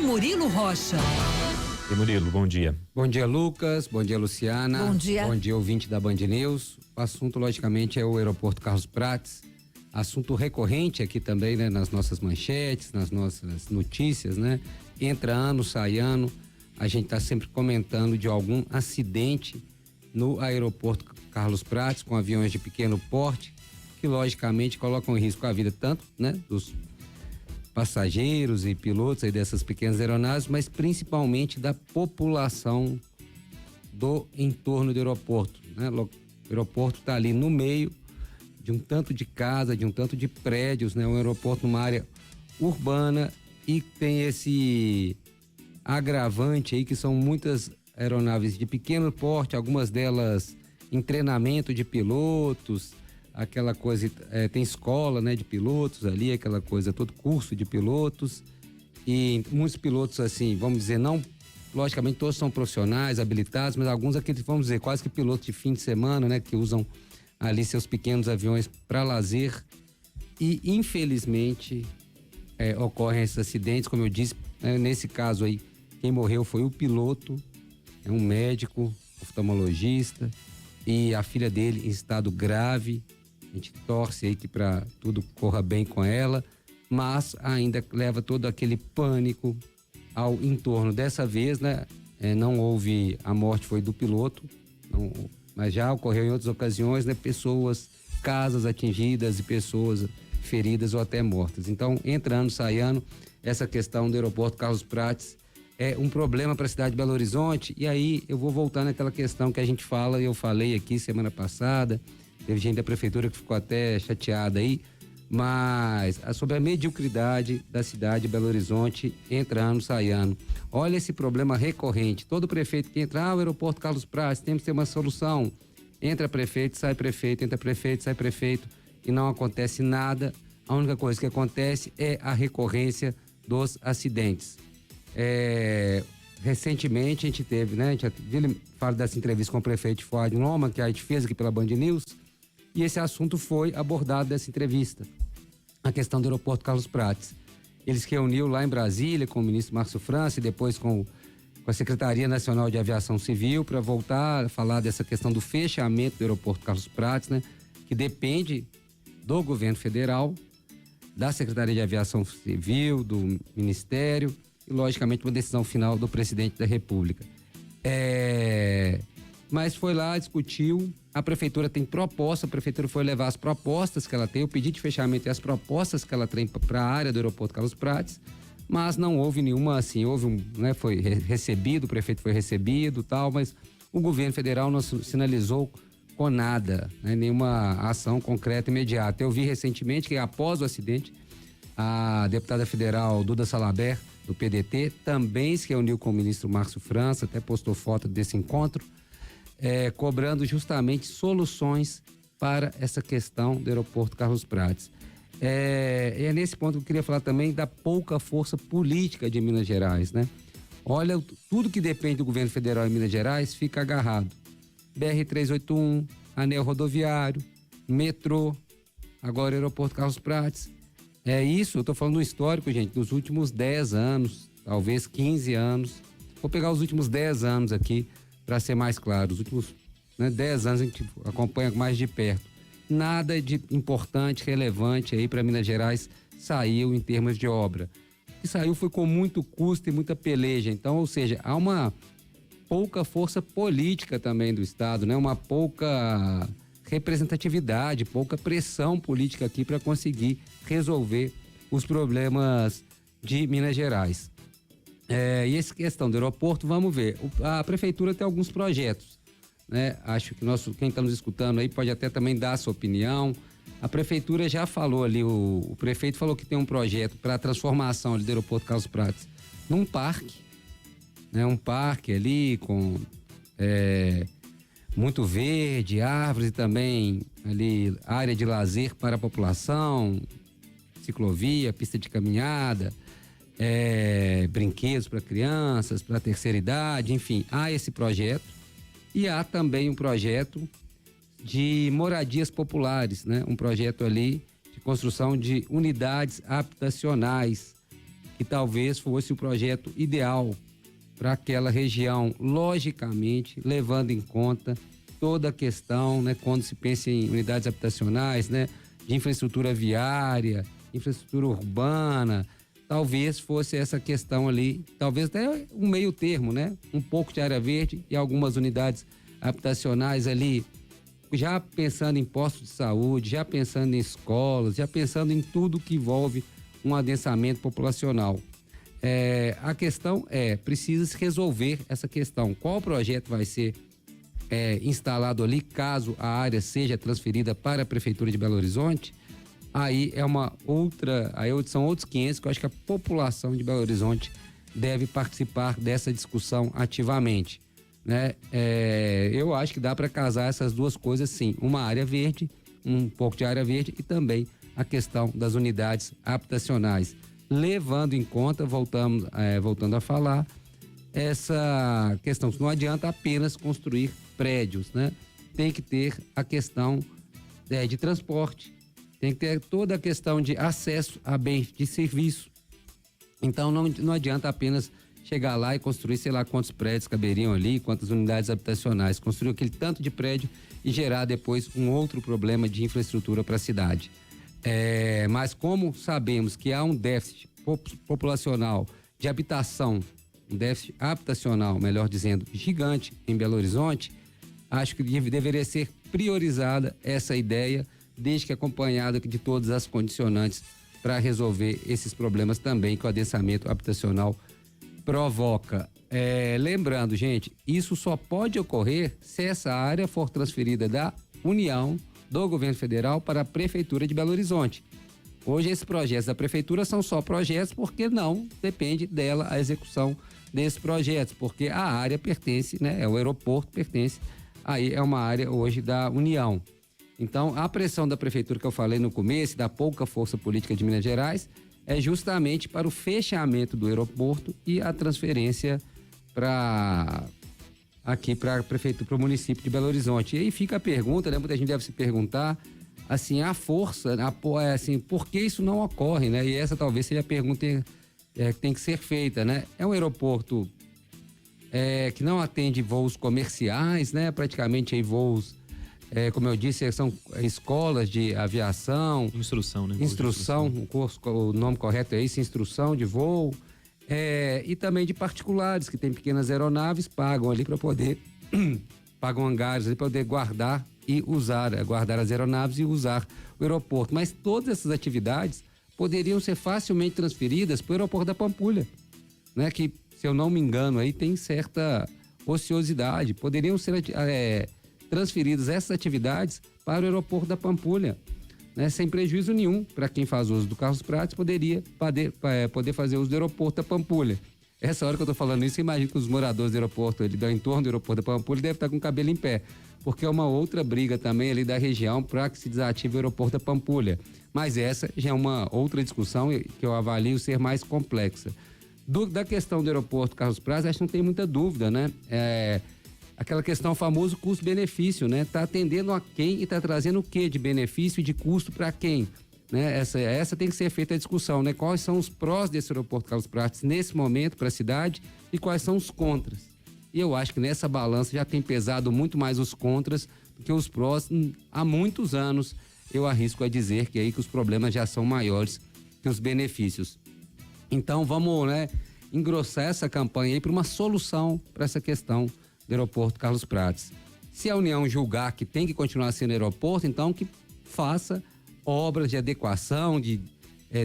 Murilo Rocha. E Murilo, bom dia. Bom dia, Lucas. Bom dia, Luciana. Bom dia. Bom dia, ouvinte da Band News. O assunto, logicamente, é o aeroporto Carlos Prates. Assunto recorrente aqui também, né? Nas nossas manchetes, nas nossas notícias, né? Entra ano, sai ano. A gente está sempre comentando de algum acidente no aeroporto Carlos Prates com aviões de pequeno porte, que logicamente colocam em risco a vida tanto, né? Dos passageiros e pilotos aí dessas pequenas aeronaves, mas principalmente da população do entorno do aeroporto, né? O aeroporto está ali no meio de um tanto de casa, de um tanto de prédios, né? Um aeroporto numa área urbana e tem esse agravante aí que são muitas aeronaves de pequeno porte, algumas delas em treinamento de pilotos, aquela coisa, tem escola, né, de pilotos ali, aquela coisa, todo curso de pilotos, e muitos pilotos assim, vamos dizer, não, logicamente todos são profissionais, habilitados, mas alguns aqueles, vamos dizer, quase que pilotos de fim de semana, né, que usam ali seus pequenos aviões para lazer, e infelizmente ocorrem esses acidentes, como eu disse, nesse caso aí, quem morreu foi o piloto, um médico, oftalmologista, e a filha dele em estado grave. A gente torce aí que para tudo corra bem com ela, mas ainda leva todo aquele pânico ao entorno. Dessa vez, né, não houve, a morte foi do piloto, não, mas já ocorreu em outras ocasiões, né, pessoas, casas atingidas e pessoas feridas ou até mortas. Então, entra ano, sai ano, essa questão do aeroporto Carlos Prates é um problema para a cidade de Belo Horizonte. E aí eu vou voltar naquela questão que a gente fala, eu falei aqui semana passada, teve gente da prefeitura que ficou até chateada aí, mas sobre a mediocridade da cidade de Belo Horizonte, entra ano, sai ano. Olha esse problema recorrente, todo prefeito que entra, o aeroporto Carlos Prates, temos que ter uma solução, entra prefeito, sai prefeito, entra prefeito, sai prefeito, e não acontece nada. A única coisa que acontece é a recorrência dos acidentes. Recentemente a gente teve, né? Ele fala dessa entrevista com o prefeito de Fuad Loma, que a gente fez aqui pela Band News, e esse assunto foi abordado dessa entrevista, a questão do aeroporto Carlos Prates. Ele se reuniu lá em Brasília com o ministro Márcio França e depois com a Secretaria Nacional de Aviação Civil para voltar a falar dessa questão do fechamento do aeroporto Carlos Prates, né? Que depende do governo federal, da Secretaria de Aviação Civil, do Ministério, e logicamente uma decisão final do presidente da República. Mas foi lá, discutiu, a prefeitura tem proposta, a prefeitura foi levar as propostas que ela tem, o pedido de fechamento e as propostas que ela tem para a área do aeroporto Carlos Prates, mas não houve nenhuma, assim, foi recebido, o prefeito foi recebido, tal, mas o governo federal não sinalizou com nada, né, nenhuma ação concreta imediata. Eu vi recentemente que após o acidente, a deputada federal Duda Salabert, do PDT, também se reuniu com o ministro Márcio França, até postou foto desse encontro, cobrando justamente soluções para essa questão do aeroporto Carlos Prates. É nesse ponto que eu queria falar também da pouca força política de Minas Gerais, né? Olha, tudo que depende do governo federal em Minas Gerais fica agarrado. BR-381, anel rodoviário, metrô, agora aeroporto Carlos Prates. É isso, eu tô falando do histórico, gente, dos últimos 10 anos, talvez 15 anos. Vou pegar os últimos 10 anos aqui, para ser mais claro. Os últimos 10 anos a gente acompanha mais de perto. Nada de importante, relevante aí para Minas Gerais saiu em termos de obra. O que saiu foi com muito custo e muita peleja. Então, ou seja, há uma pouca força política também do Estado, né? Uma pouca representatividade, pouca pressão política aqui para conseguir resolver os problemas de Minas Gerais. E essa questão do aeroporto, vamos ver. A prefeitura tem alguns projetos, né? Acho que quem está nos escutando aí pode até também dar a sua opinião. A prefeitura já falou ali, o prefeito falou que tem um projeto para a transformação ali do aeroporto Carlos Prates num parque, né? Um parque ali com muito verde, árvores e também ali área de lazer para a população, ciclovia, pista de caminhada, brinquedos para crianças, para a terceira idade, enfim, há esse projeto. E há também um projeto de moradias populares, né? Um projeto ali de construção de unidades habitacionais que talvez fosse o projeto ideal para aquela região, logicamente, levando em conta toda a questão, né, quando se pensa em unidades habitacionais, né, de infraestrutura viária, infraestrutura urbana, talvez fosse essa questão ali, talvez até um meio termo, né, um pouco de área verde e algumas unidades habitacionais ali, já pensando em postos de saúde, já pensando em escolas, já pensando em tudo que envolve um adensamento populacional. A questão precisa se resolver essa questão. Qual projeto vai ser instalado ali, caso a área seja transferida para a Prefeitura de Belo Horizonte? Aí são outros 500 que eu acho que a população de Belo Horizonte deve participar dessa discussão ativamente, né? Eu acho que dá para casar essas duas coisas, sim. Uma área verde, um pouco de área verde e também a questão das unidades habitacionais, levando em conta, voltando a falar, essa questão que não adianta apenas construir prédios, né? Tem que ter a questão de transporte, tem que ter toda a questão de acesso a bens de serviço. Então não adianta apenas chegar lá e construir, sei lá quantos prédios caberiam ali, quantas unidades habitacionais, construir aquele tanto de prédio e gerar depois um outro problema de infraestrutura para a cidade. Mas como sabemos que há um déficit populacional de habitação, um déficit habitacional, melhor dizendo, gigante em Belo Horizonte, acho que deveria ser priorizada essa ideia, desde que acompanhada de todas as condicionantes para resolver esses problemas também que o adensamento habitacional provoca. Lembrando, gente, isso só pode ocorrer se essa área for transferida da União, do governo federal, para a Prefeitura de Belo Horizonte. Hoje esses projetos da Prefeitura são só projetos porque não depende dela a execução desses projetos, porque a área pertence, né? O aeroporto pertence, aí é uma área hoje da União. Então, a pressão da Prefeitura que eu falei no começo, da pouca força política de Minas Gerais, é justamente para o fechamento do aeroporto e a transferência para a Prefeitura, para o município de Belo Horizonte. E aí fica a pergunta, né? Muita gente deve se perguntar, assim, a força, assim, por que isso não ocorre, né? E essa talvez seja a pergunta que tem que ser feita, né? É um aeroporto que não atende voos comerciais, né? Praticamente aí voos, como eu disse, são escolas de aviação. Instrução, né? Instrução, o nome correto é isso, instrução de voo. E também de particulares que têm pequenas aeronaves, pagam ali para poder pagam hangares ali para poder guardar as aeronaves e usar o aeroporto. Mas todas essas atividades poderiam ser facilmente transferidas para o aeroporto da Pampulha, né? Que, se eu não me engano, aí tem certa ociosidade. Poderiam ser transferidas essas atividades para o aeroporto da Pampulha, né? Sem prejuízo nenhum para quem faz uso do Carlos Prates, poder fazer uso do aeroporto da Pampulha. Essa hora que eu tô falando isso, imagino que os moradores do aeroporto, do entorno do aeroporto da Pampulha, devem estar com o cabelo em pé, porque é uma outra briga também ali da região para que se desative o aeroporto da Pampulha. Mas essa já é uma outra discussão que eu avalio ser mais complexa. Da questão do aeroporto Carlos Prates, acho que não tem muita dúvida, né? Aquela questão famoso custo-benefício, né? Tá atendendo a quem e tá trazendo o que de benefício e de custo para quem, né? Essa tem que ser feita a discussão, né? Quais são os prós desse aeroporto Carlos Prates nesse momento para a cidade e quais são os contras. E eu acho que nessa balança já tem pesado muito mais os contras do que os prós. Há muitos anos eu arrisco a dizer que os problemas já são maiores que os benefícios. Então vamos, né, engrossar essa campanha aí para uma solução para essa questão do aeroporto Carlos Prates. Se a União julgar que tem que continuar sendo aeroporto, então que faça obras de adequação, de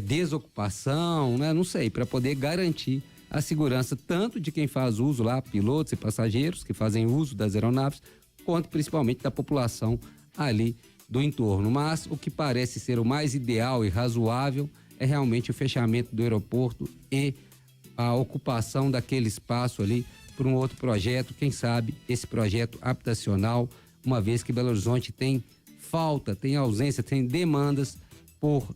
desocupação, né? Não sei, para poder garantir a segurança tanto de quem faz uso lá, pilotos e passageiros que fazem uso das aeronaves, quanto principalmente da população ali do entorno. Mas o que parece ser o mais ideal e razoável é realmente o fechamento do aeroporto e a ocupação daquele espaço ali por um outro projeto, quem sabe esse projeto habitacional, uma vez que Belo Horizonte tem falta, tem ausência, tem demandas por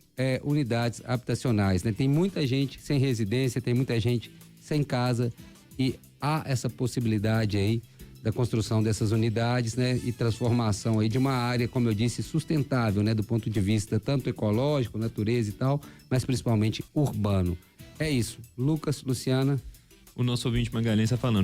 unidades habitacionais, né? Tem muita gente sem residência, tem muita gente sem casa e há essa possibilidade aí da construção dessas unidades, né? E transformação aí de uma área, como eu disse, sustentável, né? Do ponto de vista tanto ecológico, natureza e tal, mas principalmente urbano. É isso. Lucas, Luciana. O nosso ouvinte Magalhães está falando.